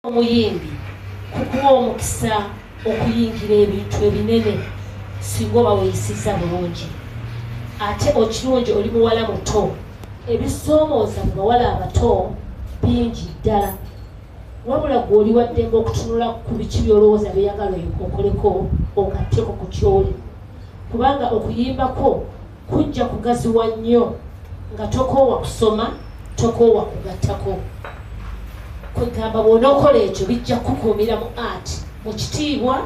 Omuyimbi kukuwa omukisa okuyingira ebintu ebinene singa oba weeyisiza bulungi ate okirungi oli muwala muto ebisoomooza mu bawala abato bingi ddala wabula gwe oli waddembe okutunula ku biki by'olowooza byeyagala okoleko ogatteko ku kyoli kubanga okuyimbako kujja kugaziwa nnyo nga tokoowa kusoma tokoowa kugattako kwegamba bw'onookola ekyo bijja kukuumira mu art mu kitiibwa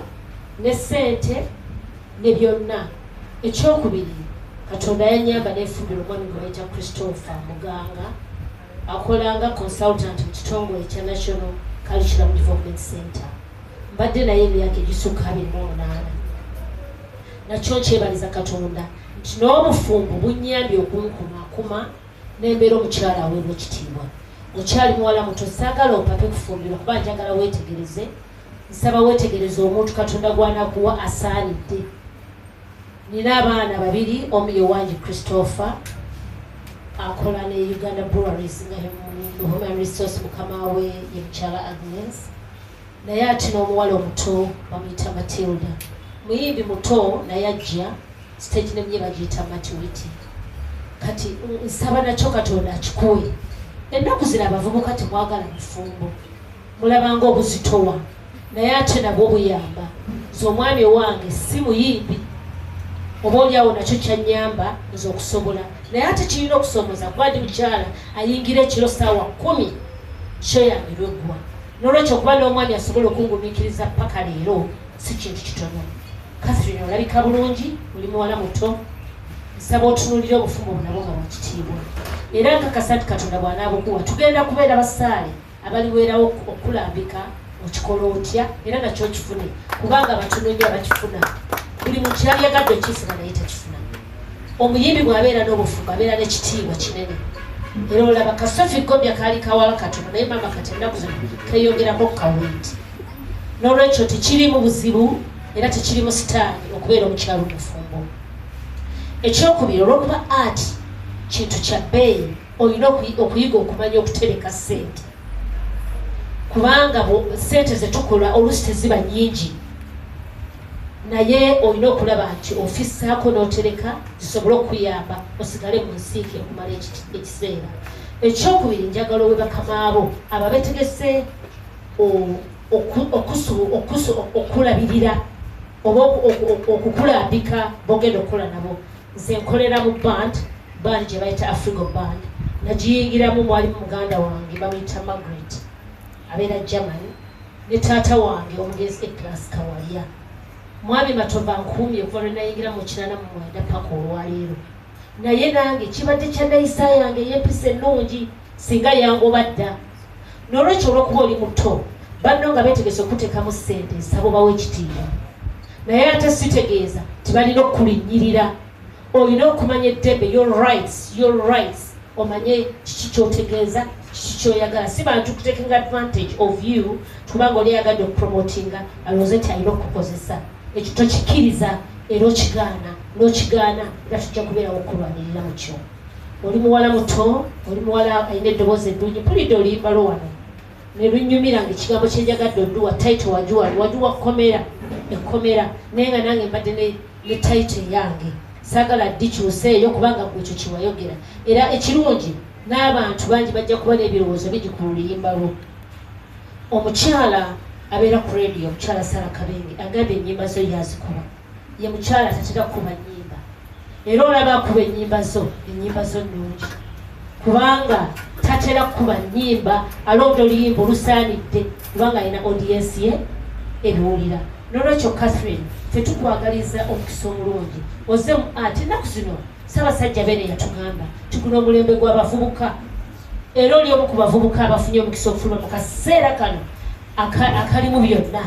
ne ssente ne byonna. Ekyokubiri Katonda yanyamba neefumbira omwami gwe bayita Christopher Muganga akolanga consultant mu kitongole ekya National Curriculum Development Center. Mbadde naye emyaka egisukka 28 nakyo nkyebaliza Katonda nti n'obufumbo bunnyambye okunkumaakuma n'embeera omukyala aweerwa ekitiibwa. Okyali muwala muto saagala opape kufumbirwa kuba njagala weetegereze nsaba weetegereze omuntu Katonda gw'anakuwa asaanidde. Nina abaana babiri omu ye wange Christopher akola ne Uganda Breweries nga human resource mukama we ye mukyala Agnes naye ate n'omuwala omuto bamuyita Matilda muyimbi muto naye ajja stage nemye bagiyita Matiwiti kati nsaba nakyo Katonda akikuwe. Ennaku zino abavubuka temwagala bifumbo mulabanga obuzitowa naye ate nabwo obuyamba nze omwami owange si muyimbi oba oliawo nakyo kyanyamba nze okusobola naye ate kirina okusomoza kuba ndi mukyala ayingira ekiro ssaawa 10 kyoyambirwa eggwa n'olwekyo okuba n'omwami asobola okungumiikiriza paka leero si kintu kitono. Catherine olabika bulungi oli muwala muto nsaba otunuulira obufumbo bunabwo nga bwakitiibwa era nkakasa nti Katonda bw'anaabukuwa tugenda kubeera basaale abaliweerawo okulambika okikola otya era nakyo kifune kubanga batono nnyo abakifuna buli muntu yalyagadde okifuna naye takifuna. Omuyimbi bw'abeera n'obufumbo abeera n'ekitiibwa kinene era olaba Kasofi Gomya kaali kawala katono naye mama kati ennaku zino keyongerako kawenti n'olwekyo tekirimu buzibu era tekirimu sitaani okubeera omukyalo omufumbo. Ekyokubiri olw'okuba art kintu kya bbeeyi olina okuyiga okumanya okutereka ssente kubanga ssente zetukola oluusi teziba nnyingi naye olina okulaba nti ofissaako n'otereka zisobole okuyamba osigale mu nsiike okumala ekiseera. Ekyokubiri njagala owe bakamaabo aba betegese okulabirira oba okukulambika bogenda okukola nabo. Nze nkolera mu band gye bayita Afrigo band nagiyingiramu mwalimu muganda wange bamuyita Margaret abeera Germany ne taata wange omugezi Class Kawalya mwami Matova nkuumye okuva lwe nayingira mu 89 paka olwaleero naye nange kibadde kya ndayisa yange ey'empisa ennungi singa yangoba dda n'olwekyo olw'okuba oli muto banno nga beetegese okuteekamu ssente nsaba obawo ekitiibwa naye ate sitegeeza tibalina okulinnyirira olina okumanya eddembe your rights omanye kiki kyotegeeza kiki kyoyagala si bantu kutekinga advantage of you kubanga oli yagadde okupromotinga alowooze nti alina okukozesa ekyo tokikiriza era okigaana n'okigaana era tujja kubeerawo okulwanirira mu kyo. Oli muwala muto oli muwala alina eddoboozi eddungi mpulidde oluyimba lwo wano ne lunnyumira nga ekigambo kyenjagadde odduwa taito wajuwa ekkomera naye nga nange mbadde ne taito eyange saagala ddikyuseeyo kubanga gwekyo kiwayogera era ekirungi n'abantu bangi bajja kuba n'ebirowoozo bigi ku luyimba lwo. Omukyala abeera ku radio omukyala Sara Kabenge agambye ennyimba zo yazikuba ye mukyala tatera kukuba nnyimba era olaba akuba ennyimba zo nnungi kubanga tatera kukuba nnyimba alonda oluyimba olusaanidde kubanga alina audience ye ebiwulira. N'olwekyo Catherine ffe tukwagaliza omukisa omulungi ozze mu ati ennaku zino Ssaabasajja Beene yatugamba tugula omulembe gw'abavubuka era oli omu ku bavubuka abafunye omukisa okufuluma mu kaseera kano akalimu byonna